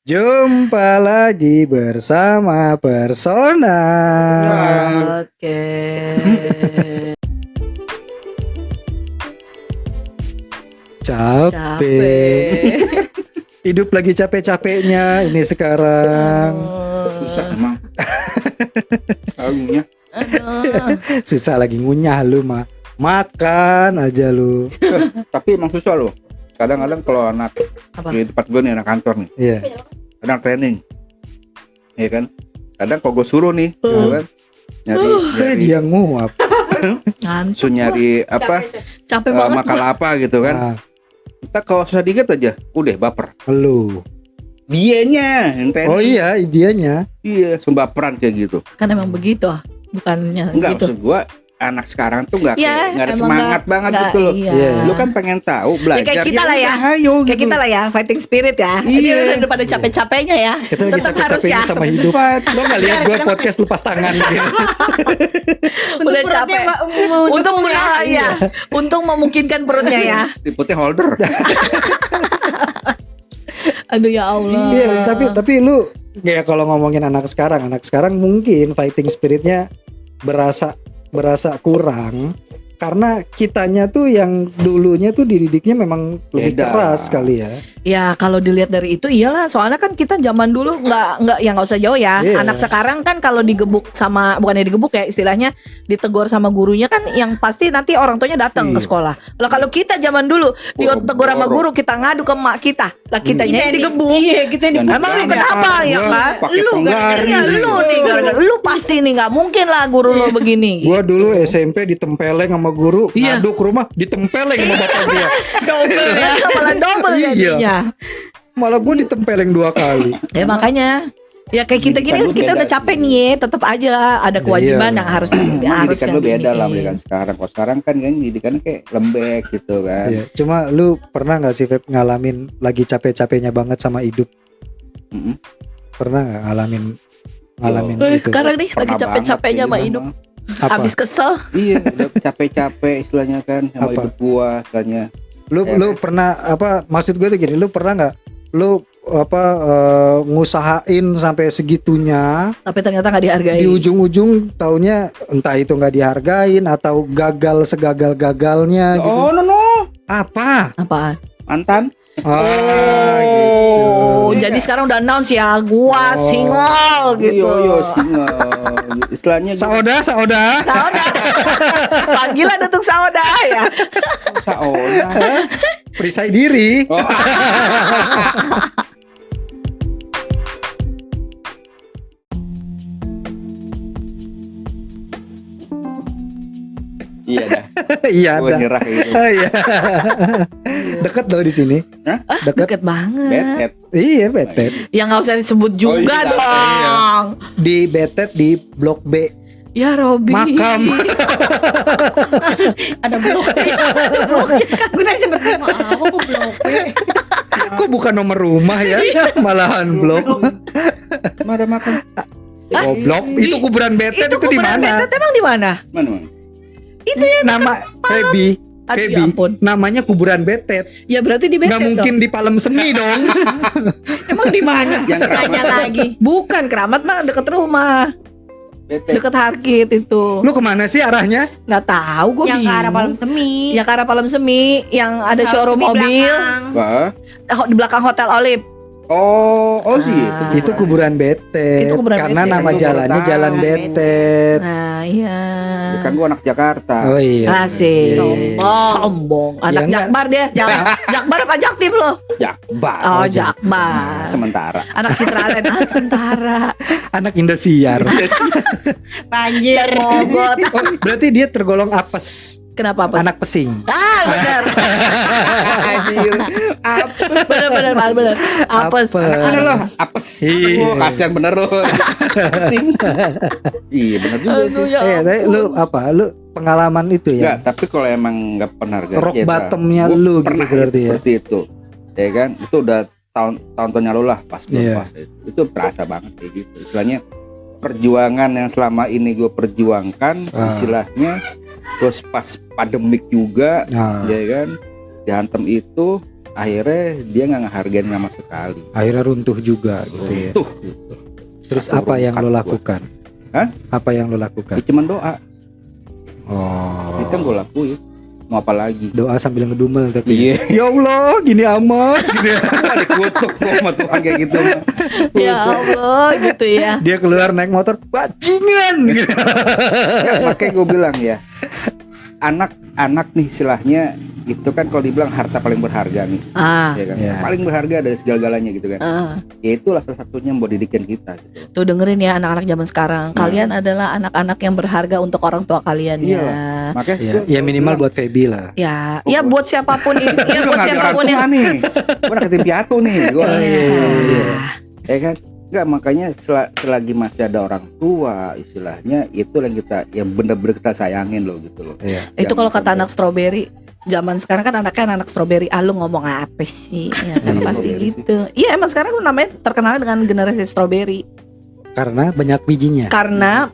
Jumpa lagi bersama Persona. Oke. Capek. Hidup lagi capek-capeknya ini sekarang. Susah emang. Alunya. Susah lagi ngunyah lu mah. Makan aja lu. Tapi emang susah loh. Kadang-kadang kalau anak Apa? di tempat gue nih, anak kantor nih, Iya. anak training, ya kan. Kadang kalau gue suruh nih, ya kan, nyari Dia nguap. Ngantuk. nyari apa, Capek banget. makal apa gitu kan. Nah, Kita kalau sedikit aja, udah baper. lu. Dianya yang training. Oh iya, dianya. Iya, baperan kayak gitu. Kan emang begitu bukannya Enggak, gitu. maksud gue anak sekarang tuh nggak Iya, ada emang semangat banget nggak, gitu loh. Iya. Iya. Lu kan pengen tahu belajar. kayak kita lah ya. Ayo Kayak gitu. kita lah ya, fighting spirit ya. Iya. Ini udah pada capek-capeknya ya. Kita lagi Tetap harus capek-capeknya ya. sama hidup. Lo nggak lihat gue podcast lepas tangan gitu. Udah capek. Untung ya. Untung memungkinkan perutnya ya. Tipenya holder. Aduh ya Allah. Iya, tapi lu kayak kalau ngomongin anak sekarang mungkin fighting spiritnya berasa kurang karena kitanya tuh yang dulunya tuh dididiknya memang lebih Beda. keras kali ya. Ya kalau dilihat dari itu iyalah, soalnya kan kita zaman dulu nggak usah jauh ya. Iya. Anak sekarang kan kalau digebuk sama, bukannya digebuk ya istilahnya, ditegur sama gurunya kan yang pasti nanti orang tuanya datang ke Iya. sekolah. Lah kalau kita zaman dulu ditegur sama guru, kita ngadu ke emak kita, lah kitanya yang digebuk. Iya, kita Dan Emang lu ditanya, kenapa ya gua kan? pakai Lu penggaris. iya, lu nih gara-gara lu pasti nih nggak mungkin lah guru lu begini. Gua dulu SMP ditempeleng sama guru, Iya. ngadu ke rumah ditempeleng sama bapak gua. double ya, malah double Iya. jadinya. Malah gua ditempeleng 2 kali. Ya makanya ya kayak kita gini, Pendidikan lu kita beda udah capek sih. nih ya, tetap aja ada kewajiban Iya. yang harus Pendidikan yang lu beda lah diginiin. pendidikan sekarang. Kalau sekarang kan pendidikan kayak lembek gitu kan. Iya. Cuma lu pernah nggak sih Feb ngalamin lagi capek-capeknya banget sama hidup? Mm-mm. Pernah nggak ngalamin itu? Sekarang nih lagi Pernah capek-capeknya banget sama ini hidup, Apa? abis kesel. Iya, udah capek-capek istilahnya kan sama Apa? hidup gua istilahnya. Lu pernah apa? Maksud gue tuh gini, lu pernah nggak? Lu ngusahain sampai segitunya, Tapi ternyata nggak dihargai. di ujung-ujung taunya entah itu nggak dihargain atau gagal segagal-gagalnya gitu. Oh, no. Apa? Apaan? Mantan. Oh, gitu. jadi sekarang udah announce ya, gua Oh. single gitu. Yo single. Istilahnya Sauda. Sauda. Panggilan untuk Sauda ya. Saoda. Perisai diri. Oh. Iya dah. Iya Gua ada. nyerah gitu. Iya. Deket loh di sini. Hah? Deket. Deket banget. Betet. Iya, Betet. Ya nggak usah disebut juga iya. dong. Di Betet di Blok B. Ya Robi. Makam. ada blok. Gue tadi sempet ngomong apa kok blok. Kok bukan nomor rumah ya? Malahan blok. Mana makan? Oh, blok. Itu kuburan Betet itu di kuburan mana? Betet emang di mana? Mana? Nama Feby. Aduh ya Feby. ampun. Namanya kuburan Betet. Ya berarti di Betet Nggak mungkin dong. di Palem Semi dong. Emang di mana? Yang Tanya keramat. lagi. Bukan, Keramat mah deket rumah. Betet. Deket Harkit itu. Lu kemana sih arahnya? Nggak tahu, gue Yang ke arah bingung. Palem Semi. Ya ke arah Palem Semi, yang ada Palem showroom Semi mobil belakang. Wah. di belakang Hotel Olive. Oh sih Ah. Itu kuburan Betet. Itu kuburan Karena Betet. nama Itu baru jalannya tahu. Jalan Betet. Nah, iya. Kan gua anak Jakarta. Oh iya. Asik. Sombong. Sombong. Anak Ya, enggak. Jakbar dia. Jakbar apa Jaktim lo? Jakbar. Oh, Jakbar. Sementara. Anak Citraland sementara. Anak Indosiar. Banjir. Mogot. Oh, berarti dia tergolong apes. Kenapa apa? Anak pesing. Ah, benar. Anjir. Benar. Apes. Ada lah. Apes. Iya. Oh, kasihan bener loh. Pusing. Iya bener juga Aduh sih. ya. Tapi lu apa? Lu pengalaman itu Enggak, ya? tapi kalau emang nggak pernah harga Rock kita, bottomnya gua lu gitu pernah berarti ya? seperti itu, ya kan? Itu udah tahun-tahun lalu lah pas gue Iya. pas itu terasa banget kayak gitu. Istilahnya perjuangan yang selama ini gue perjuangkan, istilahnya terus pas pandemik juga, Nah, ya kan? Dihantam itu akhirnya dia nggak ngehargain sama sekali. Akhirnya runtuh juga gitu ya. Tuh gitu. Terus Aku apa yang lo rungkat gua. lakukan? Hah? Apa yang lo lakukan? Ya cuman doa. Oh. Itu yang gue lakuin. Mau apa lagi? Doa sambil ngedumel tapi. Iya. Ya Allah, gini amat gitu ya. Wah, dikutuk gua sama Tuhan kayak gitu. Ya Allah gitu ya. Dia keluar naik motor, bajingan gitu. Ya, makanya gue bilang ya, anak-anak nih istilahnya itu kan kalau dibilang harta paling berharga nih, ya kan? Iya. Paling berharga dari segala-galanya gitu kan. Ya itulah salah satunya yang buat didikan kita. Gitu. Tuh dengerin ya anak-anak zaman sekarang. Kalian adalah anak-anak yang berharga untuk orang tua kalian ya. Makanya Ya, gua ya minimal bilang, buat Feby lah. Ya, ya buat siapapun ini, ya buat siapapun yang nih, gue anak yatim piatu nih, gue, ya kan? Enggak, makanya selagi masih ada orang tua, istilahnya itu yang benar-benar kita sayangin loh gitu loh. Iya. itu kalau Jangan kata anak strawberry zaman sekarang kan anaknya anak strawberry, lu ngomong apa sih? Ya kan Iya, pasti strawberry gitu. Iya emang sekarang tuh namanya terkenal dengan generasi strawberry Karena banyak bijinya. karena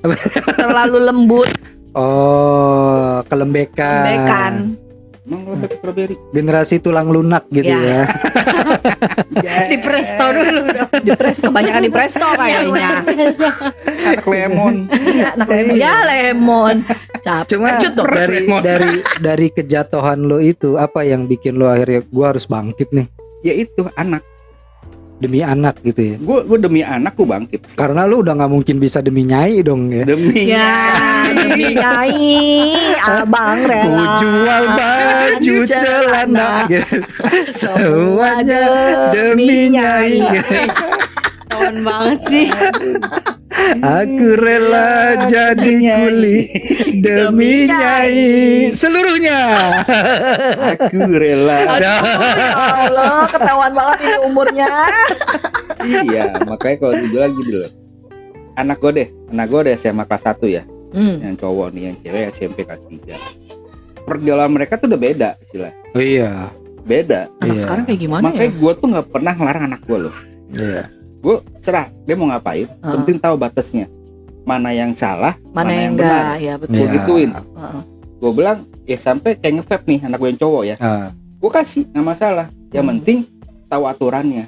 terlalu lembut, Oh, kelembekan. bekan. Emang lo pakai strawberry? Generasi tulang lunak gitu Ya. ya. Di presto dulu dong. Di press kebanyakan di presto kayaknya. Anak lemon. Iya, anak lemon. Ya lemon. Capek. Cuma Cut dong. dari kejatuhan lo itu apa yang bikin lo akhirnya gua harus bangkit nih Ya itu anak. demi anak gitu ya. Gue demi anak gue bangkit. Karena lo udah nggak mungkin bisa demi nyai dong ya. Demi Ya, demi nyai, abang rela. Ku jual baju celana gitu. Semuanya demi nyai. Tahun banget sih. Aku rela jadi kuli demi nyai seluruhnya. aku rela. Aduh, ya Allah, ketahuan banget ini umurnya. Iya, makanya kalau dibilang gini loh. Anak gue deh SMA kelas 1 ya. Yang cowok nih, yang cewek SMP kelas 3. Perjalanan mereka tuh udah beda istilah. Oh iya. Beda. Anak Iya. sekarang kayak gimana Makanya ya? gue tuh nggak pernah ngelarang anak gue loh. Iya. Gue serah dia mau ngapain, penting tahu batasnya. Mana yang salah, Mana yang benar. enggak? Ya betul. Gue Iya. gituin. Heeh. Gue bilang ya sampai kayak nge-vape nih anak gue yang cowok ya. Ah. Gue kasih nggak masalah. Yang penting tahu aturannya.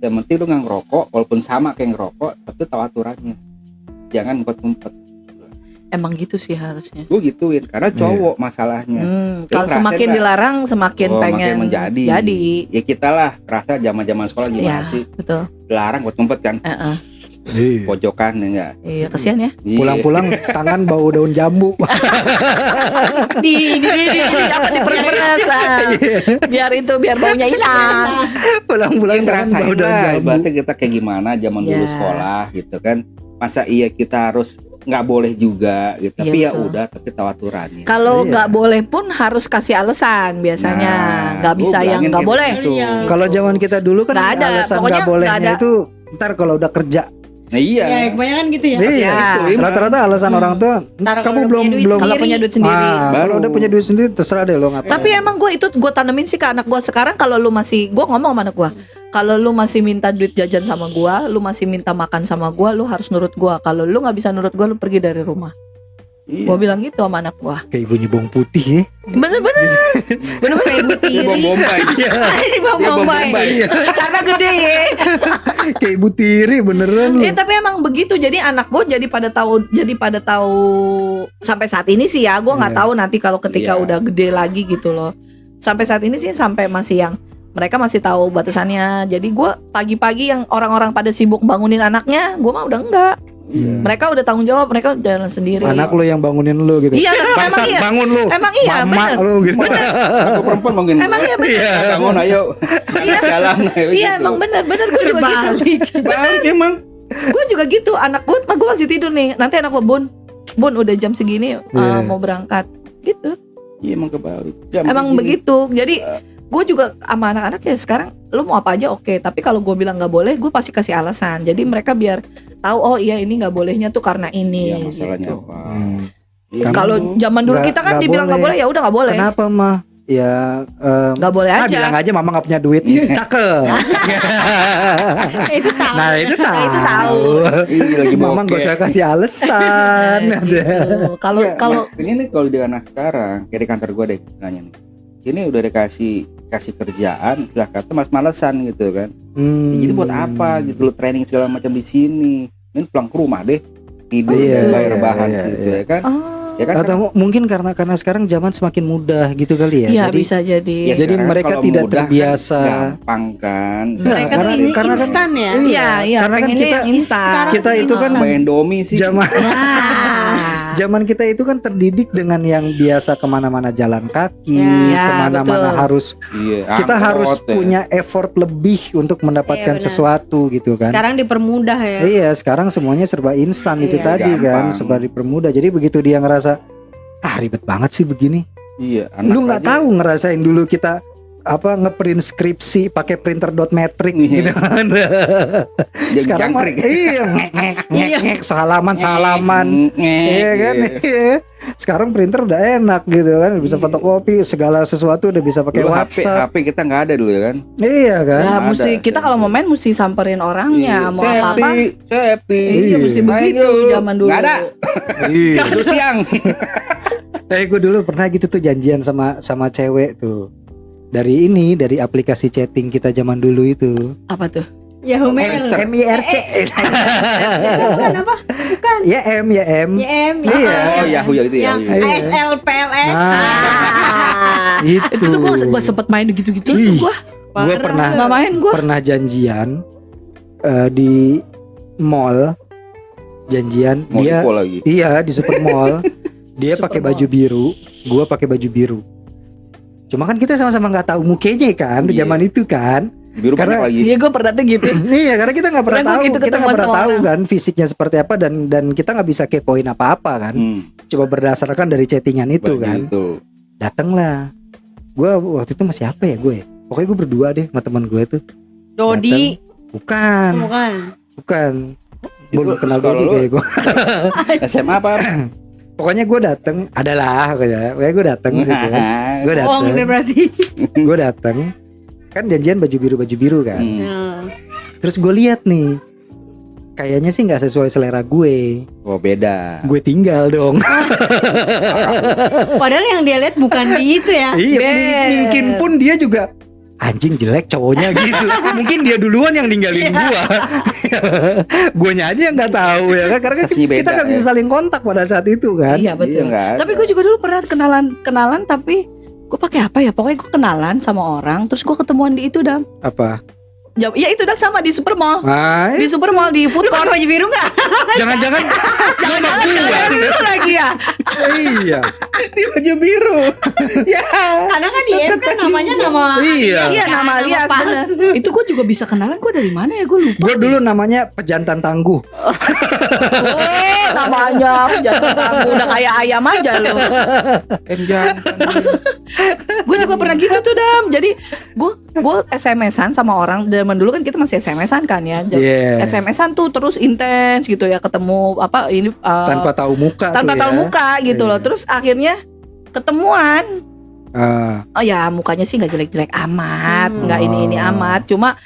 Yang penting lu nggak ngerokok, walaupun sama kayak ngerokok, tapi tahu aturannya. Jangan ngumpet-ngumpet. Emang gitu sih harusnya. Gue gituin karena cowok masalahnya. Kalau ngerasain semakin nggak? dilarang semakin Oh, pengen makin menjadi. jadi. Ya kita lah rasa zaman-zaman sekolah gimana Iya, sih? betul. Larang buat ngumpet kan, Heeh. Iya. pojokan ya enggak? Iya, kesian ya. Pulang-pulang tangan bau daun jambu. Di apa diperes-peres. biar baunya hilang. Pulang-pulang Yang tangan ngerasain bau daun lah, jambu. ibaratnya kita kayak gimana zaman dulu Iya. sekolah gitu kan. Masa iya kita harus nggak boleh juga gitu. Tapi Iya, ya betul. udah, tapi tahu aturannya. Kalau Iya. nggak boleh pun harus kasih alasan biasanya. Nggak gua bisa yang bilangin nggak kayak boleh. gitu. Iya. Kalau zaman kita dulu kan Nggak ada, alasan pokoknya nggak bolehnya nggak ada. itu ntar kalau udah kerja. Nah iya. Ya, kebanyakan gitu ya. Iya. Itu, Rata-rata alasan Hmm. orang tua Ntar kamu kalau belum punya duit belum Kalau punya duit sendiri. kalau Baru. udah punya duit sendiri terserah deh lo ngapain. Tapi emang gue tanemin sih ke anak gue sekarang, kalau lu masih, gue ngomong sama anak gue, kalau lu masih minta duit jajan sama gue, lu masih minta makan sama gue, lu harus nurut gue. Kalau lu nggak bisa nurut gue, lu pergi dari rumah. Iya. Gue bilang gitu sama anak gue. kayak ibunya bawang putih ya. Bener-bener Kayak ibu Dia bom tiri. Bombay. Ini Bang Dia bom Bombay. Bombay. Karena gede ya. Kayak ibu tiri beneran lu. Tapi emang begitu. Jadi anak gue jadi pada tahu sampai saat ini sih ya. Gue nggak Iya. tahu nanti kalau ketika Iya. udah gede lagi gitu loh. Sampai saat ini sih sampai masih yang mereka masih tahu batasannya. Jadi gue pagi-pagi yang orang-orang pada sibuk bangunin anaknya, gue mah udah enggak. Iya. Mereka udah tanggung jawab, mereka jalan sendiri. Anak lu yang bangunin lu gitu. Iya, emang Bangsat, iya. bangun lu. Emang iya, Mama bener. lu gitu. Aku perempuan mungkin. Emang iya bener. Bangun ayo. Iya. Jalan ayo. Iya gitu. emang bener gue juga gitu. Terbalik. Balik emang. Gue juga gitu. Anak gue masih tidur nih. Nanti anak gue bun udah jam segini Iya. mau berangkat. Gitu. Iya emang kebalik. Jam Emang begini. begitu. Jadi gue juga sama anak-anak ya sekarang, lu mau apa aja oke. Tapi kalau gue bilang nggak boleh, gue pasti kasih alasan. Jadi mereka biar tahu, oh iya ini nggak bolehnya tuh karena ini. Iya masalahnya gitu. apa? Hmm. Iya, Kalau gitu. zaman dulu Nggak- kita kan nggak dibilang nggak boleh. boleh, ya udah nggak boleh. Kenapa mah? Ya Nggak boleh aja. bilang aja mama nggak punya duit. Cakep. Itu tahu. Nah itu tahu. Itu tahu. Iya lagi Mama nggak usah kasih alasan. Gitu. Kalau Iya, ini nih kalau di anak sekarang, kayak di kantor gue deh istilahnya nih. Ini udah dikasih kasih kerjaan, istilah kata mas-malesan gitu kan. Jadi buat apa gitu lo training segala macam di sini? Ini pulang ke rumah deh, tidur dan bayar bahan situ ya kan? Ya kan? Atau mungkin karena sekarang zaman semakin mudah gitu kali ya. Iya Jadi bisa jadi. Ya, jadi sekarang mereka kalau tidak mudah terbiasa. kan gampang kan. Nah, Mereka tuh ini karena kan instan ya. Iya, iya. karena kan pengennya kita- yang instan. Sekarang kita itu kan Sama Indomie sih. zaman Nah. zaman kita itu kan terdidik dengan yang biasa kemana-mana jalan kaki, Ya, kemana-mana betul. harus Iya, kita angkot, harus ya. punya effort lebih untuk mendapatkan Iya, benar. sesuatu gitu kan. Sekarang dipermudah ya. Iya, sekarang semuanya serba instan itu Iya. tadi kan, Gampang. serba dipermudah. Jadi begitu dia ngerasa ribet banget sih begini. Iya, Lu nggak aja- tahu ngerasain dulu kita ngeprint skripsi pakai printer dot metric Iya. gitu kan. Jadi Sekarang mah jangkrik. iya ngek salaman. Iya kan? Iya. Sekarang printer udah enak gitu kan, bisa Iya. fotokopi segala sesuatu udah bisa pakai Dulu WhatsApp. HP kita nggak ada dulu ya kan. Iya kan? Ya Ada, mesti kita kalau mau main mesti samperin orangnya, mau apa-apa. Sepi. Iya, mesti Main begitu yuk. zaman dulu. Nggak ada. Iya. Terus siang. Gue dulu pernah gitu tuh janjian sama cewek tuh. Dari aplikasi chatting kita zaman dulu itu. Apa tuh? Yahoo Mail. MIRC. Bukan apa? Ya M. YM. Iya. Oh, Yahoo ya itu ya. Yang Iya. ASL PLS. Nah, itu. Itu tuh gua sempet main gitu-gitu tuh Ih. gua. Gue Nggak main gua. pernah janjian di mall. Janjian Mau dia tipu lagi. iya di supermall. Dia Supermall. pakai baju biru, gua pakai baju biru. Cuma kan kita sama-sama nggak tahu mukanya kan di Iya. zaman itu kan. Biru Karena- banyak lagi. Iya gua pernah tuh gitu. Iya, karena kita nggak pernah Pernah gua tahu, gitu kita ketemu nggak pernah sama tahu orang. kan fisiknya seperti apa dan kita nggak bisa kepoin apa-apa kan. Coba berdasarkan dari chattingan itu kan. Begitu. Datanglah. Gua waktu itu masih apa ya gue? Pokoknya gue berdua deh sama teman gue tuh. Dodi. Bukan, Bukan. bukan. Gue Itu belum kenal kalau Dodi lu- kayak gue. SMA apa? Pokoknya gue dateng, adalah pokoknya gue dateng situ kan. Gue Bohong deh dateng, berarti. gue dateng. Kan janjian baju biru kan. Hmm. Terus gue lihat nih, kayaknya sih nggak sesuai selera gue. Oh, beda. Gue tinggal dong. Padahal yang dia lihat bukan di itu ya. Iya, Bet. mungkin pun dia juga anjing jelek cowoknya gitu. Mungkin dia duluan yang ninggalin gua. Guanya aja yang nggak tahu ya kan, karena kan Saksi beda, kita nggak bisa ya. saling kontak pada saat itu kan. Iya betul. nggak Tapi ada. gue juga dulu pernah kenalan tapi gue pakai apa ya? Pokoknya gue kenalan sama orang, terus gue ketemuan di itu Dam. Apa? Ya itu dah sama di supermall. Nah, Di supermall di food Lu court. pakai baju biru nggak? jangan-jangan nama gua. Itu lagi ya. Iya. Di baju biru. Karena kan di YM kan namanya nama. Iya. Iya kan, nama alias pas. bener. Itu gue juga bisa kenalan. Gue dari mana ya? Gue lupa. Gue dulu namanya pejantan tangguh. Oh, namanya jangan kamu udah kayak ayam aja lo. Gue juga pernah gitu tuh Dam. Jadi gue SMS-an sama orang. Zaman dulu kan kita masih SMS-an kan ya. Jadi Iya. SMS-an tuh terus intens gitu ya, ketemu apa ini Tanpa tahu muka tanpa tuh tahu ya. muka gitu loh. Iya. Terus akhirnya ketemuan. Ah, Oh ya mukanya sih nggak jelek-jelek amat, Hmm. nggak ini amat. Cuma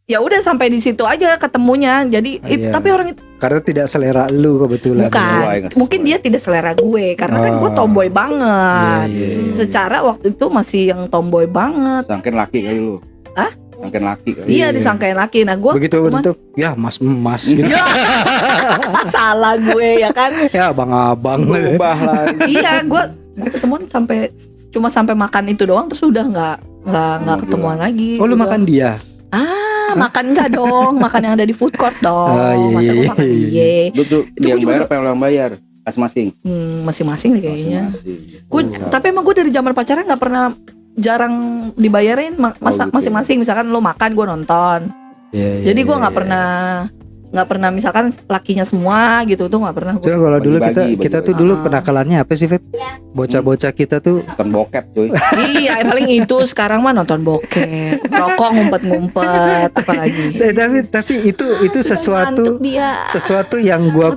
ya udah sampai di situ aja ketemunya. Jadi Iya. tapi orang itu karena tidak selera lu kebetulan. bukan, sesuai, nggak mungkin sesuai. dia tidak selera gue karena kan gue Oh. tomboy banget. Iya, iya. Secara waktu itu masih yang tomboy banget. Sangkin laki kali lu. Hah? Sangkin laki kali. Iya Iya. disangkain laki. Nah gue Begitu cuman- itu ya mas emas gitu. salah gue ya kan. Ya abang-abang. Berubah lagi. Iya gue ketemuan cuma sampai makan itu doang terus udah nggak Oh, ketemuan lagi. Oh lu Udah. makan dia? Makan enggak dong, makan yang ada di food court dong. Oh, iya, Masa gue iya, makan iya. dia? Lu tuh Itu dia gua yang juga- bayar apa yang bayar? Masing-masing. Masing-masing deh kayaknya. Masing-masing. Gue Oh. tapi emang gue dari zaman pacaran nggak pernah jarang dibayarin gitu. masing-masing. Misalkan lo makan gue nonton. Iya, Jadi gue nggak pernah misalkan lakinya semua gitu tuh nggak pernah. Coba Gua. kalau dulu Bagi-bagi, kita tuh bagi-bagi. dulu Ah. kenakalannya apa sih, Feb? Bocah-bocah kita tuh Nonton bokep cuy. Iya paling itu sekarang mah nonton bokep, rokok ngumpet-ngumpet, apalagi. tapi itu sesuatu Ngantuk dia. sesuatu yang gua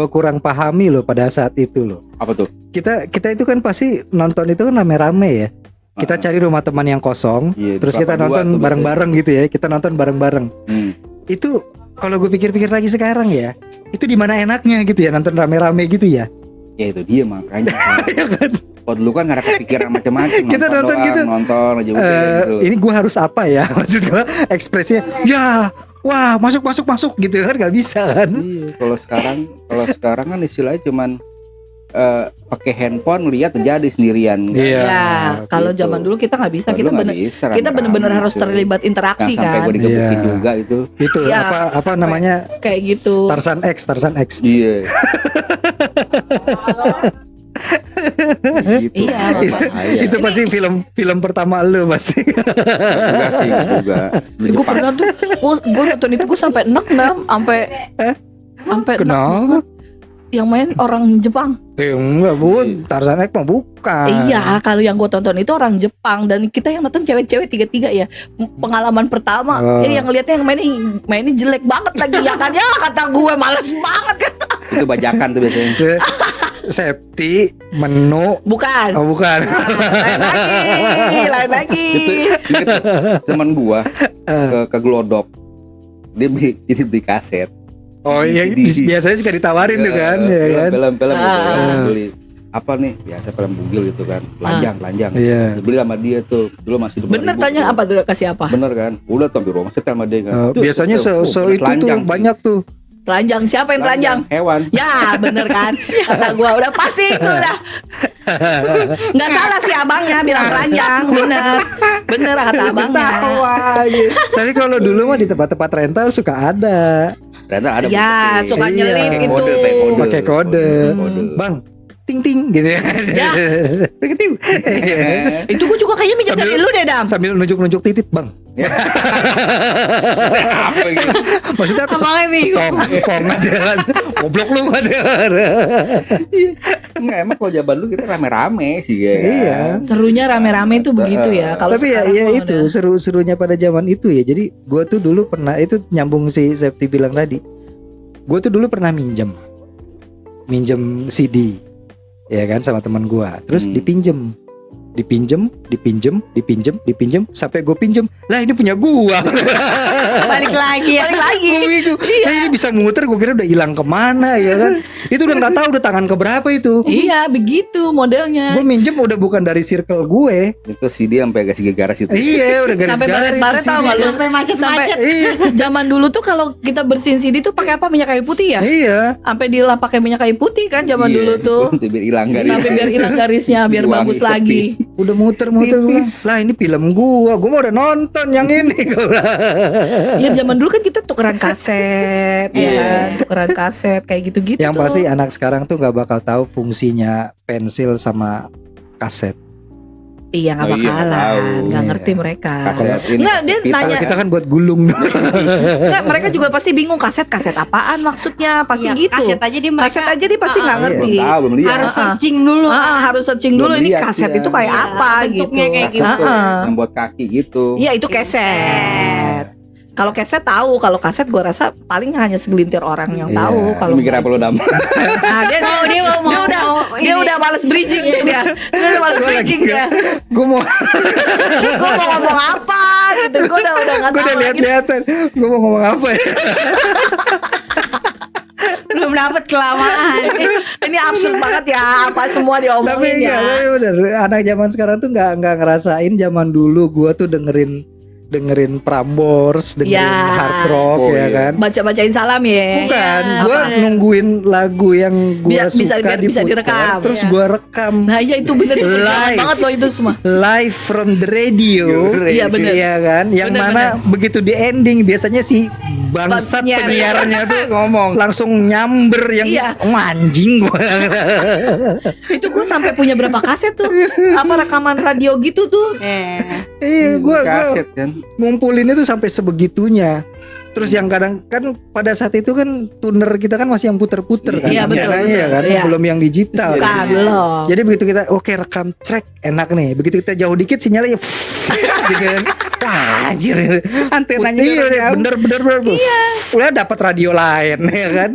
kurang pahami loh pada saat itu loh. Apa tuh? Kita itu kan pasti nonton itu kan rame-rame ya. Kita cari rumah teman yang kosong, Iya, terus kita 82 nonton tuh bareng-bareng gitu ya. Kita nonton bareng-bareng. Hmm. Itu kalau gue pikir-pikir lagi sekarang ya, itu di mana enaknya gitu ya nonton rame-rame gitu ya. Ya itu dia makanya. Ya kan? Kalau dulu kan nggak ada kepikiran macam-macam. Kita nonton gitu. Nonton aja udah gitu. Ini gue harus apa ya? Maksud gue ekspresinya, ya, wah masuk gitu kan nggak bisa kan? Iya, kalau sekarang kan istilahnya cuman pakai handphone lihat terjadi sendirian. Iya. Ya, kalau gitu. zaman dulu kita nggak bisa. Kalau Kita dulu nggak bener, bisa, kita rame-rame bener-bener harus gitu. terlibat interaksi Nah, sampai kan. gue digebukin Iya. juga itu. Itu Iya, apa sampai- namanya Kayak gitu. Tarzan X. Iya. Gitu. Iya, Bahaya. Itu pasti film pertama lu pasti. Enggak sih juga. Di Gue Jepang. pernah tuh, gue nonton itu gue sampai enek sampai enek. Kenapa? Yang main orang Jepang. Enggak bun, Tarzan X mah bukan. Iya, kalau yang gue tonton itu orang Jepang dan kita yang nonton cewek-cewek tiga-tiga ya. Pengalaman pertama, Oh. yang ngeliatnya yang mainnya jelek banget lagi ya kan ya, kata gue males banget kan. Itu bajakan tuh biasanya. Septi menu. Bukan. Oh bukan. Lain lagi. Itu teman gua ke Glodok. Dia beli kaset. Oh iya, CD. biasanya suka ditawarin tuh kan, ya kan? Film-film gitu kan. Ah. Beli apa nih? Biasa film bugil gitu kan. Lanjang. Iya. Dibeli sama dia tuh. Dulu masih 5.000. Bener tanya apa tuh, kasih apa? Bener kan? Udah tuh di rumah kita sama dia kan. Tuh, Biasanya tuh, itu tuh telanjang, banyak tuh. Telanjang, siapa yang telanjang? Hewan. Ya bener kan. Kata gue udah pasti itu udah. Nggak salah sih abangnya bilang telanjang. Bener kata abangnya. Tapi kalau dulu mah di tempat-tempat rental suka ada. Ternyata ada Ya, bukti. suka Iya. nyelip Pakai gitu. Pakai kode. Kode. Bang, ting gitu ya. Ya. Itu gue juga kayaknya minjem Sambil- dari lu deh, Dam. Sambil nunjuk-nunjuk titit, Bang. Apa gitu? Maksudnya apa? Abangnya bingung. Sepong aja kan. Goblok lu ada. Enggak, emang kalau zaman dulu kita rame-rame sih ya. Iya. Serunya rame-rame itu begitu ya. Kalau Tapi ya sekarang mah itu udah- seru-serunya pada zaman itu ya. Jadi gua tuh dulu pernah, itu nyambung si Septi bilang tadi. Gua tuh dulu pernah minjem CD, ya kan, sama teman gua. Terus dipinjem sampai gue pinjem. Lah ini punya gua. Balik lagi ya. balik lagi. Gua bingung. Lah, ini bisa muter, gue kira udah hilang kemana ya kan. Itu udah nggak tahu udah tangan keberapa itu. Iya, begitu modelnya. Gue minjem udah bukan dari circle gue. Itu si dia sampai kasih garis itu. Iya, udah garis-garis. Sampai baret-baret itu tau CD. gak lu? Sampai macet-macet. Iya. Zaman dulu tuh kalau kita bersihin CD tuh pakai apa? Minyak kayu putih ya? Iya. Sampai dilap pakai minyak kayu putih kan zaman Iya, dulu tuh. biar hilang garis. Sampai biar hilang garisnya, biar Diwangi bagus sepi. lagi. Udah muter-muter gua. Tipis. Lah ini film gua mau udah nonton yang ini. Gua bilang. Iya, zaman dulu kan kita tukeran kaset, ya kan? Tukeran kaset kayak gitu-gitu. Yang tuh. pasti anak sekarang tuh nggak bakal tahu fungsinya pensil sama kaset. Iya, nggak Oh iya, bakalan, tahu. nggak Iya. ngerti mereka. Kaset ini. Nggak, kaset dia pita nanya. kan. Kita kan buat gulung. Nggak, mereka juga pasti bingung kaset apaan maksudnya, pasti Iya, gitu. Kaset aja dia mereka Kaset aja dia pasti nggak Ah, ngerti. Belum tahu, belum lihat. harus Ah, ah. searching dulu. Harus searching dulu Belum ini lihat kaset dia. itu kayak Iya, apa gitu. bentuknya kayak Kaset gitu. tuh, yang buat kaki gitu. Iya, itu keset. Kalau keset tahu, kalau kaset gue rasa paling hanya segelintir orang yang Iya. tahu. Kalau Mikir apa lu Dam? Nah, dia udah males bridging tuh dia. Dia udah males bridging dia. Gue mau Gue mau ngomong apa gitu. Gue udah nggak gue tahu udah lagi. lihat-lihatan. Gue mau ngomong apa ya? belum dapat kelamaan. Ini absurd banget ya, apa semua Tapi diomongin enggak, ya. tapi bener. Anak zaman sekarang tuh nggak ngerasain zaman dulu. Gua tuh dengerin Prambors, dengerin Ya. hard rock Oh, ya iya. kan. Baca-bacain salam ya. Bukan, Iya, gua apa? nungguin lagu yang gua Biar bisa- suka biar bisa diputar, direkam. terus Iya. gua rekam Nah, iya itu bener tuh jaman Live. banget loh itu semua. live from the radio. Iya, bener. Iya kan, yang Bener, mana begitu di ending biasanya si bangsat Penyiar. penyiarnya tuh ngomong langsung nyamber yang Iya. anjing gua. Itu gue sampai punya berapa kaset tuh, apa rekaman radio gitu tuh. Iya, gua kaset kan. ngumpulinnya tuh sampai sebegitunya. Terus yang kadang kan pada saat itu kan tuner kita kan masih yang puter-puter kan, Iya, betul, makanya ya kan, Iya. belum yang digital. Bukan, kan. belum. Jadi begitu kita oke rekam track enak nih, begitu kita jauh dikit sinyalnya gitu kan. Anjir, antenanya Iya, bener. Udah dapat radio lain ya kan.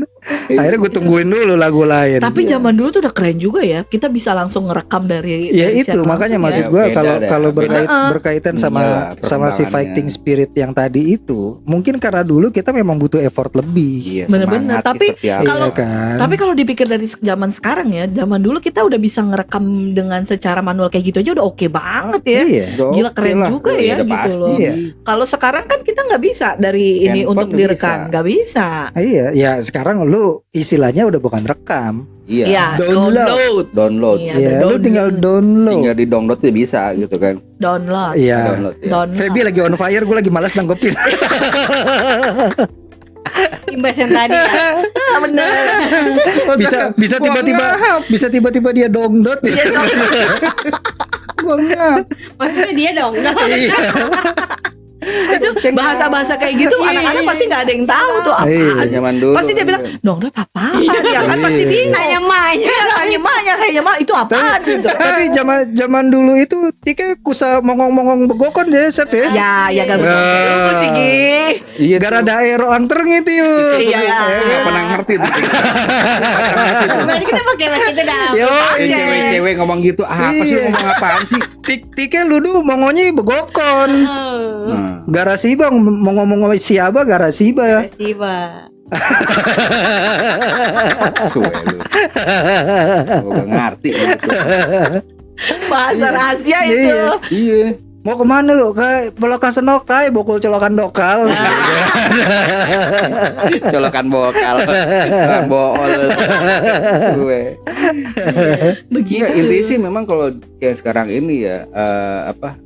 Akhirnya gue tungguin dulu lagu lain. Tapi zaman dulu tuh udah keren juga ya. Kita bisa langsung ngerekam dari Ya dari itu set makanya langsung maksud ya. gue Beda kalau dah, kalau beda. berkaitan Iya, sama si perkembangannya. fighting spirit yang tadi itu, mungkin karena dulu kita memang butuh effort lebih. Iya, Bener-bener. semangat Tapi seperti apa. kalau- Iya kan. Tapi kalau dipikir dari zaman sekarang ya, zaman dulu kita udah bisa ngerekam dengan secara manual kayak gitu aja udah oke banget ya. Iya. Gila, keren juga ya, udah gitu pasti. loh. Iya. Kalau sekarang kan kita nggak bisa dari ini Handphone untuk nggak direkam, bisa. nggak bisa. Iya, ya sekarang lu istilahnya udah bukan rekam. Iya, Iya, Download. download. Iya, Iya, ada lu tinggal download. Tinggal di download tuh bisa gitu kan. download. Iya. Download ya. Download. Feby lagi on fire, gue lagi malas nanggepin. Imbas yang tadi ya. Bener. bisa tiba-tiba dia download. Iya, Maksudnya dia dong. Iya. itu bahasa-bahasa kayak gitu anak-anak pasti nggak ada yang tahu tuh Iya. apaan. Zaman dulu. Pasti dia bilang, download apaan? Ya kan pasti Iya. bingung. Tanya emaknya. Iya, tanya emaknya kayaknya mah itu apaan gitu. Tapi zaman dulu itu Tika kusa mongong-mongong begokon deh, Sep ya. Ya gak begitu sih Gi. Iya, Gara daerah anter gitu yuk. Iya. Nggak pernah ngerti tuh. Berarti kita pakai bahasa itu dah. Yo, Cewek-cewek ngomong gitu, apa sih Iya. ngomong apaan sih? Tika lu dulu mongonya begokon. Nah, Garasi bang mau ngomong siapa garasi ba. Kasih, Pak. suwe lu. Gua gak ngerti gitu. Bahasa rahasia itu. Iya. Iya. Mau kemana lu? Ke Pelokan Senokai, bokul colokan dokal. Colokan bokal. Bool. Suwe. Begitu. Iya, intinya sih memang kalau yang sekarang ini ya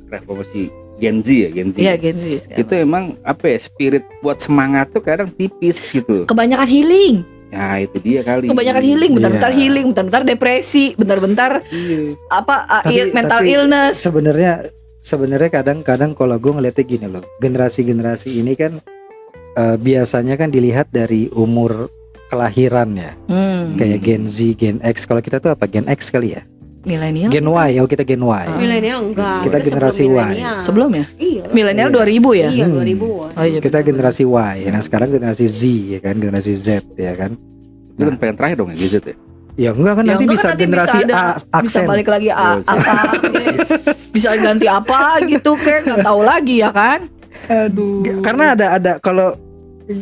revolusi Gen Z ya, Gen Z. Iya Gen Z sekarang. Itu emang apa ya, spirit buat semangat tuh kadang tipis gitu. Kebanyakan healing. Nah, itu dia kali. Kebanyakan healing, bentar-bentar Iya. healing, bentar-bentar depresi, bentar-bentar Iya. mental Tapi illness. sebenarnya kadang-kadang kalau gue ngeliatnya gini loh, generasi ini kan biasanya kan dilihat dari umur kelahiran ya, kayak Gen Z, Gen X. Kalau kita tuh apa? Gen X kali ya? Milenial. Gen Y, kita Gen Y. Milenial enggak. Kita generasi sebelum Y. milenial. Sebelum ya? Iya. Milenial Iya. 2000 ya? Iya, Hmm. 2000-an. Oh iya. Kita generasi Y. Nah sekarang generasi Z ya kan, generasi Z ya kan. Itu kan pengen terakhir dong ya gadget ya. Ya enggak kan Ya, nanti enggak bisa kan nanti generasi bisa ada- A, Bisa aksen. balik lagi Oh, siap. apa? Bisa ganti apa gitu kayak nggak tahu lagi ya kan? Aduh. Karena ada kalau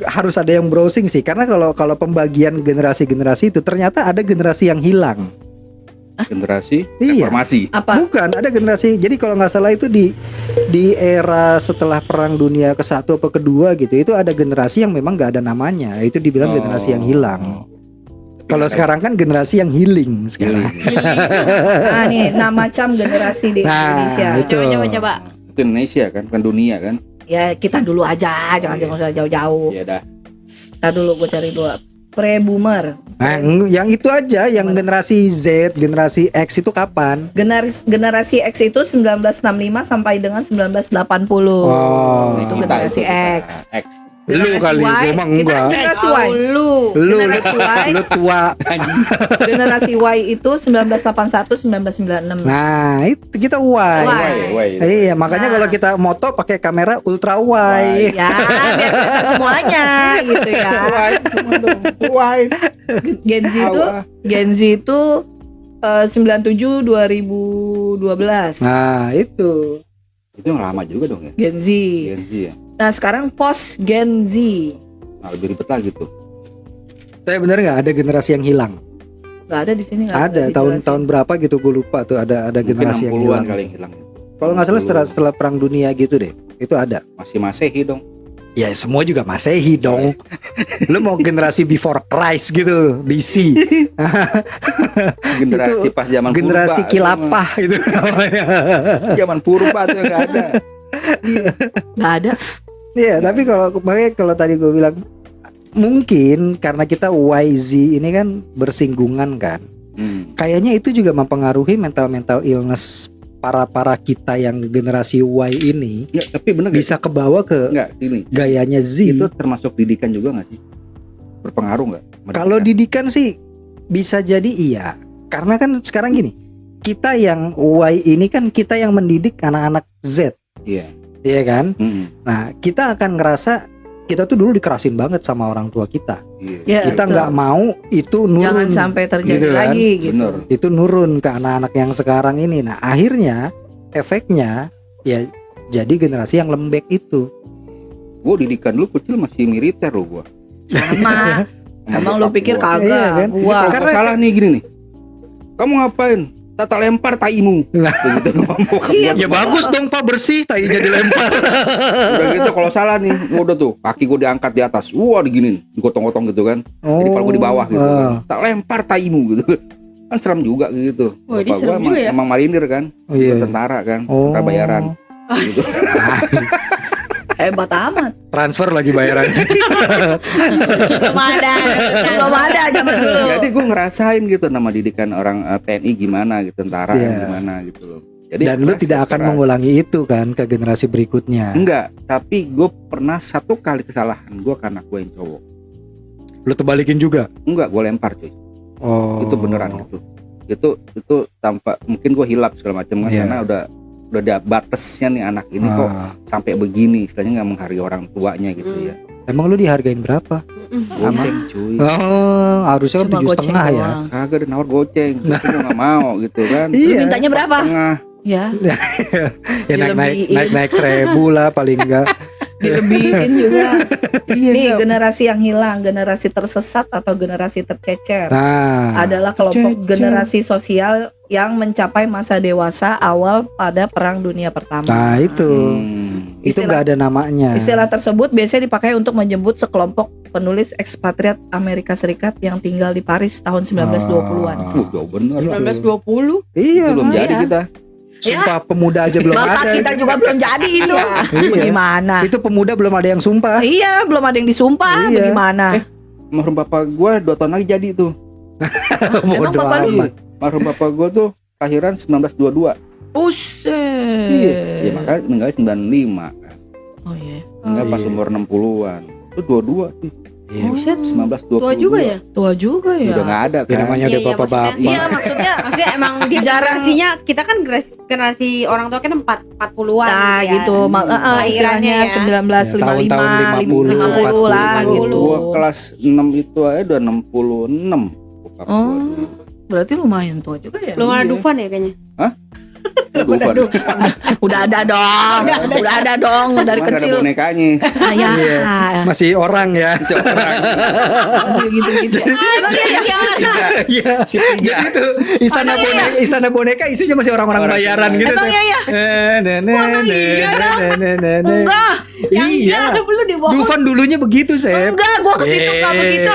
harus ada yang browsing sih, karena kalau pembagian generasi-generasi itu ternyata ada generasi yang hilang. Generasi Iya. reformasi. Apa? Bukan, ada generasi. Jadi kalau nggak salah itu di era setelah Perang Dunia ke-1 atau kedua gitu, itu ada generasi yang memang nggak ada namanya. Itu dibilang generasi yang hilang. Kalau sekarang kan generasi yang healing sekarang. Nah nih nama macam generasi di Nah, Indonesia. itu. Coba. Itu Indonesia kan, bukan dunia kan. Ya kita dulu aja, jangan usah jauh-jauh. Iya dah. Kita dulu gue cari dulu. Pre-boomer. Nah, yang itu aja, yang generasi Z, generasi X itu kapan? Generasi X itu 1965 sampai dengan 1980. Oh. Itu Kita generasi kita. X. X. Lu Generasi kali, Y, gua emang kita enggak. generasi Y. Lu. Lu Generasi Y. lu tua. Generasi Y itu 1981 1996. Nah, itu kita Y. Why? Iya, makanya Nah. kalau kita moto pakai kamera ultra wide. Ya, biar kelihatan semuanya gitu ya. Why? Gen Z itu Gen Z itu 97 2012. Nah, itu. Itu yang lama juga dong ya. Gen Z. Gen Z ya. Nah, sekarang post Gen Z. Nah, lebih ribet lagi tuh. Tapi bener nggak ada generasi yang hilang? Nggak ada di sini nggak Ada dijelasin. tahun-tahun berapa gitu gue lupa tuh ada Mungkin generasi yang 60-an hilang. kali yang hilang. Kalau nggak salah setelah Perang Dunia gitu deh, itu ada. Masih Masehi dong. Ya semua juga Masehi dong. Lu mau generasi before Christ gitu, BC. Generasi Itu pas zaman Generasi purba. kilapah itu namanya. Zaman purba tuh yang nggak ada. Nggak ada. Iya, tapi makanya kalau tadi gue bilang mungkin karena kita YZ ini kan bersinggungan kan. Kayaknya itu juga mempengaruhi mental illness para kita yang generasi Y ini Ya, tapi bener gak? bisa kebawa ke Nggak, gini. gayanya Z. Itu termasuk didikan juga nggak sih? Berpengaruh nggak? Kalau didikan sih bisa jadi iya. Karena kan sekarang gini, kita yang Y ini kan kita yang mendidik anak-anak Z. Iya. Iya kan? Mm. Nah, kita akan ngerasa kita tuh dulu dikerasin banget sama orang tua kita. Iya. Ya, Kita betul. nggak mau itu nurun. Jangan sampai terjadi gitu kan? lagi gitu. Bener. Itu nurun ke anak-anak yang sekarang ini. Nah, akhirnya efeknya ya jadi generasi yang lembek itu. Gue didikan dulu kecil masih militer loh gue. Sama. Emang lu pikir kagak? Iya kan? Gua Kalau Karena- salah nih gini nih. Kamu ngapain? Tata lempar taimu. Begitu ngomong ke Iya, gua. Ya bagus dong Pak, bersih tainya dilempar. Udah gitu kalau salah nih, udah tuh kaki gue diangkat di atas, wah diginin, digotong-gotong gitu kan. Jadi kalau gue di bawah gitu kan. Tak lempar taimu gitu. Kan serem juga gitu. Oh, ini Bapak serem gua juga ya? emang marinir kan, Oh, iya. tentara kan, Oh. tentara bayaran. Gitu. hebat amat. Transfer lagi bayarannya. Belum ada. Belum ada zaman dulu. Jadi gue ngerasain gitu nama didikan orang TNI gimana gitu, tentara Iya. gimana gitu loh. Jadi Dan lu keras tidak ya, akan keras. mengulangi itu kan ke generasi berikutnya. Enggak, tapi gue pernah satu kali kesalahan gue karena gue yang cowok. Lu terbalikin juga. Enggak, gue lempar cuy. Oh. Itu beneran gitu. Itu tanpa mungkin gue hilap segala macam kan Iya. karena udah ada batasnya nih anak ini kok Ah. sampai begini, istilahnya nggak menghargai orang tuanya gitu ya. Emang lu dihargain berapa? Goceng cuy. Oh, harusnya kan Cuma 7,5 goceng ya. doang. Kagak ada nawar goceng, gue nggak mau gitu kan. Lu Iya. mintanya berapa? Setengah. Ya, Ya naik Dilebihin. 1.000 lah paling enggak. dilebihin juga. Iya, Nih, iya. generasi yang hilang, generasi tersesat atau generasi tercecer Nah, adalah kelompok Cecer. generasi sosial yang mencapai masa dewasa awal pada Perang Dunia Pertama. nah itu. Itu Istilah- enggak ada namanya. Istilah tersebut biasanya dipakai untuk menyebut sekelompok penulis ekspatriat Amerika Serikat yang tinggal di Paris tahun 1920-an. Jauh bener. 1920. Iya, Belum kan? jadi iya. kita. Sumpah pemuda aja belum Bapak ada. kita juga belum jadi itu. Iya. Bagaimana? Itu pemuda belum ada yang sumpah. Iya, belum ada yang disumpah. Iya. Bagaimana? Marhum bapak gue 2 tahun lagi jadi tuh. Emang Bodoh bapak lu? amat. Marhum bapak gue tuh kelahiran 1922. Buset. Iya. Ya makanya meninggalnya 95 kan. Oh iya. Enggak pas iya. umur 60-an. Itu 22 sih. Iya. Buset. 1922. Tua juga ya? Tua juga ya. Udah enggak ada Ya kan. namanya Iya, udah iya, bapak-bapak. Iya, maksudnya Maksudnya emang dia Jarang. generasinya, kita kan generasi orang tua kan 40-an nah ya. gitu, Lahirannya istilahnya ya. 1955, Tahun-tahun 50, 50 lah 40. gitu. Gua kelas 6 itu aja udah 66. Bokap gua Oh, dulu. berarti lumayan tua juga ya. Belum ada Iya. Dufan ya kayaknya. Dufan. Udah ada dong, udah ada dong dari Cuma ada kecil. bonekanya. Ah, ya. Iya. Masih orang ya. Seorang. Masih gitu-gitu. Emang iya ya. Iya. Jadi itu istana boneka isinya masih orang-orang Orang bayaran bayaran. gitu. Emang iya ya. Enggak, Iya. Belum di bawah. Dufan dulunya begitu, Sep. enggak, gua ke situ enggak begitu.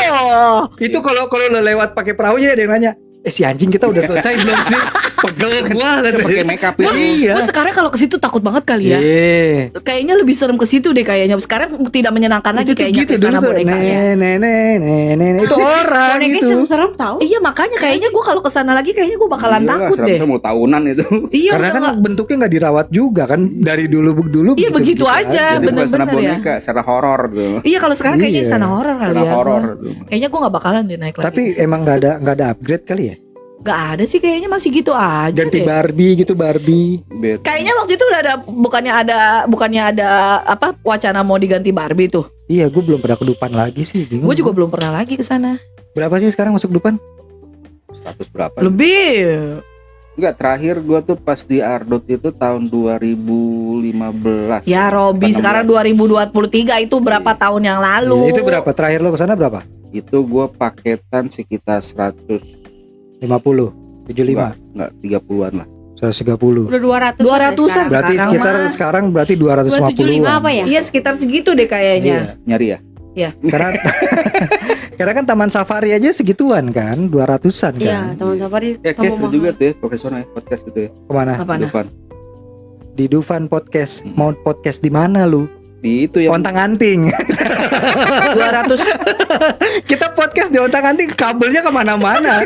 Itu kalau lo lewat pakai perahunya ada yang nanya, si anjing kita udah selesai belum sih? Pegel gua Kita pakai katanya. make up itu. Iya. Gua sekarang kalau ke situ takut banget kali ya. Iya. Kayaknya lebih serem ke situ deh kayaknya. Sekarang tidak menyenangkan lagi Itu tuh kayaknya gitu ke istana dulu tuh. boneka ya. Itu orang Bonekanya gitu. serem-serem tau. Iya makanya kayaknya gue kalau kesana lagi kayaknya gue bakalan Iyalah, takut deh. serem-serem mau tahunan itu. Iya Karena udah kan nggak- bentuknya nggak dirawat juga kan dari dulu Iya, begitu aja. Jadi bukan bener-bener istana ya. boneka, secara horor tuh. Iya kalau sekarang kayaknya Iya. istana horor kali Istana ya. horor Gua. tuh. Kayaknya gue nggak bakalan deh naik lagi. Tapi emang nggak ada upgrade kali ya? Nggak ada sih kayaknya masih gitu aja Ganti deh. Barbie gitu Barbie. Bet. Kayaknya waktu itu udah ada bukannya ada apa wacana mau diganti Barbie tuh. Iya, gue belum pernah ke Dupan lagi sih. Bingung. Gue juga belum pernah lagi ke sana. Berapa sih sekarang masuk Dupan? 100 berapa? Lebih. Enggak, terakhir gua tuh pas di Ardot itu tahun 2015. Ya Robi 16. sekarang 2023 itu berapa tahun yang lalu? Iya, itu berapa? Terakhir lo ke sana berapa? Itu gua paketan sekitar 100 50, 75, enggak 30-an lah. 130. Udah 200. 200-an Berarti sekarang sekitar mah. sekarang berarti 250-an. 275 apa ya? Iya sekitar segitu deh kayaknya. Nyari ya? Karena karena kan Taman Safari aja segituan kan, 200-an kan. Iya, teman safari. Ya kayak seru juga tuh ya, profesional podcast gitu ya. Kemana? Apa nah? Depan. Di Dufan Podcast. Mau podcast di mana lu? Di itu yang Ontang-anting. 200 Kita podcast di Ontang-anting, kabelnya kemana-mana.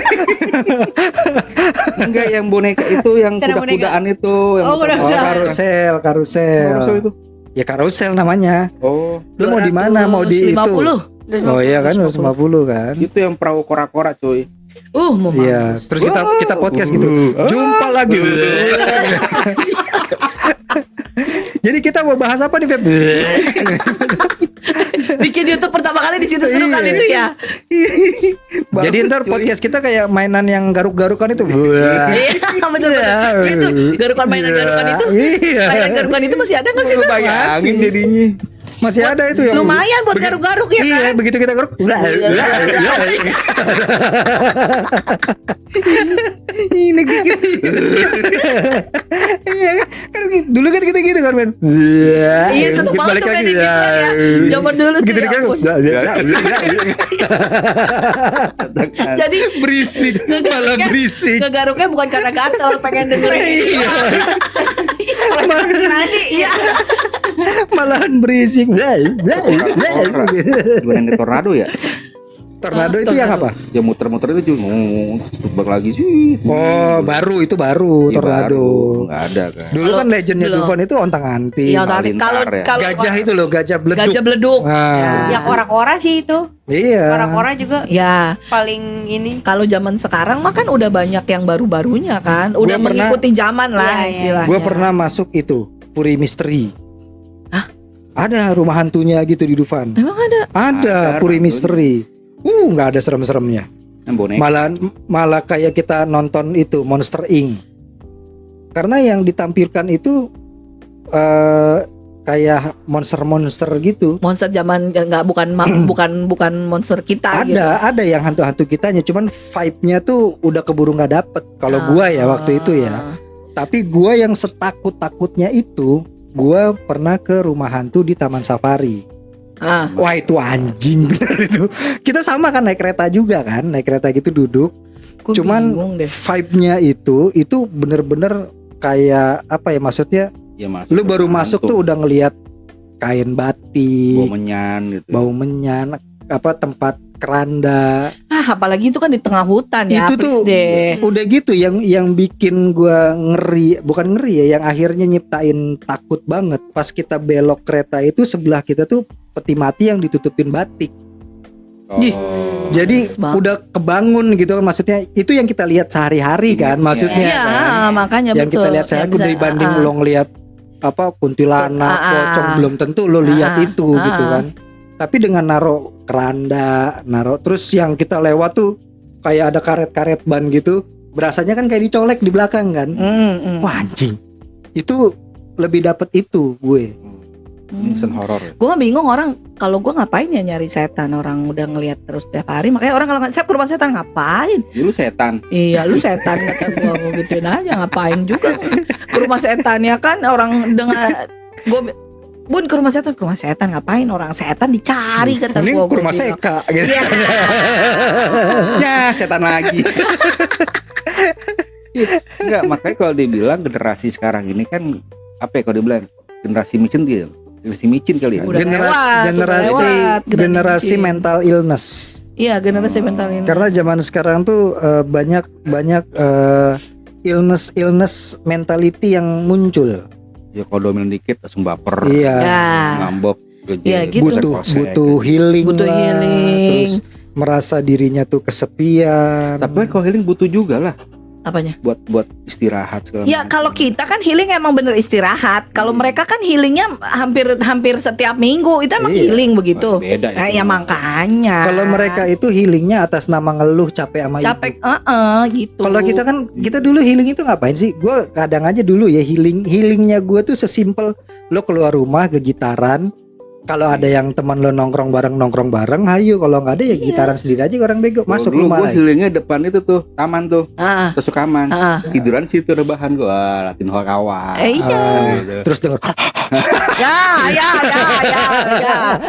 enggak yang boneka itu yang Serem kuda-kudaan itu yang Oh, muter- Oh, Udah. karusel. Karusel itu. Ya karusel namanya. Oh, Lu mau di mana? Mau di itu? 250. Oh iya kan 250 kan. itu yang perahu kora-kora cuy. Mau Iya, mampus. terus kita podcast gitu. Jumpa lagi. Jadi kita mau bahas apa nih, Feb? Bikin YouTube pertama kali di situ seru Iya. kali itu ya. Jadi Bagus, ntar cuy. podcast kita kayak mainan yang garuk-garukan itu. Iya bener. Itu garukan mainan garukan itu. Iya. Mainan garukan itu masih ada nggak sih? Lu bayangin jadinya. Masih ada itu yang Lumayan buat garuk-garuk ya Iya, kan. begitu kita garuk. Ini gitu. Iya, kan dulu kan kita gitu kan, Men. Iya, seneng banget Balik tuh lagi. main gitu kan ya. Zaman dulu tuh Gitu ya kan. ampun. Jadi Berisik, malah berisik. ngegaruknya bukan karena gatel, pengen dengerin ini. Iya. Malahan berisik. Gimana yang tornado ya? Tornado itu yang apa? Ya muter-muter itu cuma terbang lagi sih. Oh, baru itu baru Iya, tornado. baru. Nggak ada kan. Dulu kan Kalau- legendnya belum. Dufan itu ontang-anting. Iya, tadi kalau Halilintar ya. kalau Gajah itu loh, gajah beleduk. gajah beleduk. Nah. Yang ora-ora sih itu. Iya. Ora-ora juga Ya, paling ini. kalau zaman sekarang mah kan udah banyak yang baru-barunya kan. Udah Gua pernah- mengikuti zaman lah Iya, iya. istilahnya. Gue pernah masuk itu Puri Misteri. Hah? Ada rumah hantunya gitu di Dufan. Emang ada? Ada Ada Puri hantunya. Misteri. Nggak ada serem-seremnya. Yang boneka. Malah kayak kita nonton itu Monster Inc. Karena yang ditampilkan itu kayak monster-monster gitu. Monster zaman nggak bukan monster kita gitu. Ada yang hantu-hantu kitanya, cuman vibe-nya tuh udah keburu nggak dapet. Kalau gua ya waktu itu ya. Tapi gua yang setakut-takutnya itu, gua pernah ke rumah hantu di Taman Safari. Ah, Wah itu anjing bener itu. Kita sama kan naik kereta juga kan, naik kereta gitu duduk. gua Cuman bingung deh. vibe-nya itu bener-bener kayak apa ya, maksudnya Ya, masuk lu baru rumah masuk hantu. tuh udah ngelihat kain bau batik, menyan gitu. bau menyan, apa tempat keranda. Apalagi itu kan di tengah hutan ya, Itu tuh please deh. udah gitu yang bikin gua ngeri, bukan ngeri ya, yang akhirnya nyiptain takut banget. Pas kita belok kereta itu sebelah kita tuh peti mati yang ditutupin batik. Ih. Jadi Males banget. udah kebangun gitu kan, maksudnya itu yang kita lihat sehari-hari kan, Iya. maksudnya Iya, kan. makanya Yang betul. kita lihat sehari dibanding lo ngelihat apa kuntilanak, pocong, belum tentu lo lihat itu gitu kan. Tapi dengan naro keranda, naro terus yang kita lewat tuh kayak ada karet-karet ban gitu, berasanya kan kayak dicolek di belakang kan. Wah anjing, itu lebih dapet itu gue. Instant horror. Gue mah bingung orang kalau gue ngapain ya nyari setan, orang udah ngelihat terus tiap hari. Makanya orang kalau nggak siap ke rumah setan ngapain? Ya, lu setan. Iya lu setan kata gue gituin aja, ngapain juga ke rumah setan ya kan, orang dengan gue Bun ke rumah setan ngapain, orang setan dicari kata Ini gue. ke rumah seka gitu. Iya. Ya setan lagi. Enggak, makanya kalau dibilang generasi sekarang ini kan apa ya, kalau dibilang generasi micin gitu. Generasi micin kali ya. Udah lewat, Generasi micin. mental illness. Iya generasi mental ini. Karena zaman sekarang tuh banyak illness mentality yang muncul. Ya kalau domel dikit langsung baper. Iya. Ya. Ngambek. Iya, gitu. Butuh healing Butuh lah. healing. Terus merasa dirinya tuh kesepian. Tapi kan kalau healing butuh juga lah Apanya? buat istirahat segala Ya macam. kalau kita kan healing emang bener istirahat. Kalau mereka kan healingnya hampir setiap minggu. Itu emang Iya. healing begitu. Beda Nah, itu. ya makanya. Kalau mereka itu healingnya atas nama ngeluh capek sama capek, ibu. gitu. Kalau kita dulu healing itu ngapain sih? Gue kadang aja dulu ya healingnya gue tuh sesimpel lo keluar rumah ke gitaran. Kalau ada yang teman lo nongkrong bareng, ayo. Kalau nggak ada ya Iya. gitaran sendiri aja, orang bego Kalau masuk dulu rumah gua lagi. healingnya depan itu tuh taman tuh, Ah, tusuk kaman. ah. Tiduran situ rebahan gua, latin kawan. Iya. Gitu. Terus denger Ya.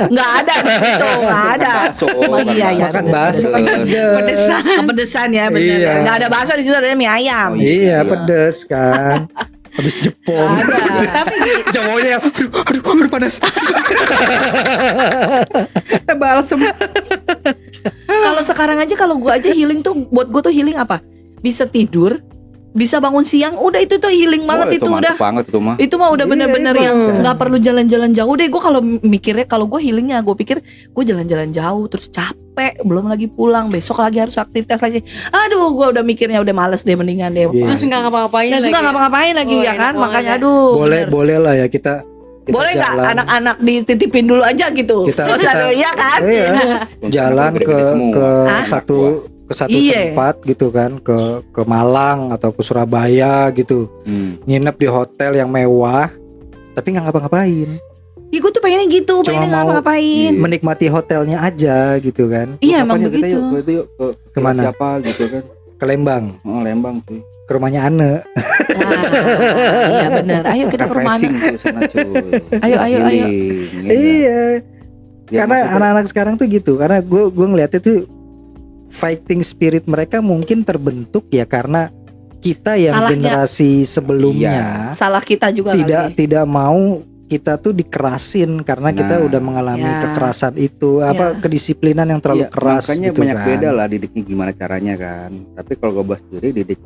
Nggak ada di situ, nggak ada. Bakso, Iya, iya. makan bakso kan Pedesan, kepedesan ya bener. Iya. Nggak ada bakso di situ, ada mie ayam. Oh, Iya, Iya. pedes kan. Habis jepong. Ada. Tapi Cowoknya yang aduh panas. Balsem. kalau sekarang aja, kalau gua aja healing tuh, buat gua tuh healing apa? Bisa tidur, bisa bangun siang, udah itu tuh healing banget. Itu udah. mantep banget itu mah. Itu mah udah Iya, bener-bener itu. yang nggak perlu jalan-jalan jauh deh. Gue kalau mikirnya, kalau gue healingnya, gue pikir gue jalan-jalan jauh terus capek, belum lagi pulang, besok lagi harus aktivitas lagi. Aduh, gue udah mikirnya udah males deh, mendingan deh. Iya. Terus nggak ngapa-ngapain Ya lagi. suka ngapa-ngapain lagi Oh, ya kan, enak makanya banget. aduh. Boleh bener. boleh lah ya kita Kita Boleh nggak jalan. anak-anak dititipin dulu aja gitu? Kita- Nggak usah kita- dulu, ya kan? Iya. Jalan ke Ah? satu Iya. tempat gitu kan, ke Malang atau ke Surabaya gitu, nginep di hotel yang mewah tapi nggak ngapa-ngapain, Ih, gue tuh pengennya gitu, Cuma pengennya mau- ngapa-ngapain. menikmati hotelnya aja gitu kan. Iya, emang Kita begitu. yuk, yuk ke Kemana? siapa gitu kan. Ke Lembang, Oh, Lembang tuh. ke rumahnya Ane. Iya benar. Ayo kita ke rumah. Refreshing tuh sana cuy. Ayo, ayo, ayo. Healing, ya. Iya, Ya, karena maksudnya- anak-anak sekarang tuh gitu, karena gue ngeliatnya tuh fighting spirit mereka mungkin terbentuk ya karena kita yang Salahnya. generasi sebelumnya Salah kita juga kali. tidak mau kita tuh dikerasin karena kita Nah. udah mengalami Ya. kekerasan itu, apa Ya. kedisiplinan yang terlalu Iya, keras makanya gitu banyak kan. beda lah didiknya gimana caranya kan. Tapi kalau gue bahas sendiri didik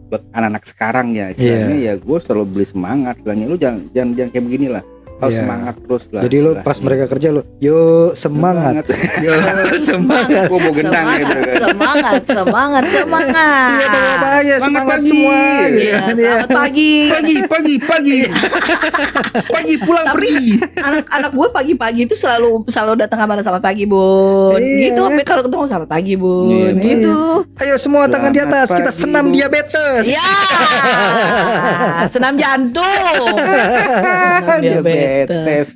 buat anak-anak sekarang ya istilahnya ya gue selalu beli semangat. Istilahnya lu jangan kayak begini lah. Harus Iya. semangat terus lah. Jadi lo istilahnya. pas mereka kerja lo, yo semangat, yo semangat. Gue mau gendang Semangat, gitu kan. semangat, semangat, semangat. Iya bapak ya Semangat semangat pagi. semua. Iya, gitu kan, ya. selamat pagi. Pagi pulang Tapi pergi. anak-anak gue pagi-pagi itu selalu datang kabar selamat pagi bun. Iya. Gitu, sampai kalau ketemu selamat pagi bun. Iya, Gitu. Ayo semua tangan di Selamat atas, kita pagi, senam Bu. diabetes. Ya, senam jantung. Senam diabetes. Diabetes.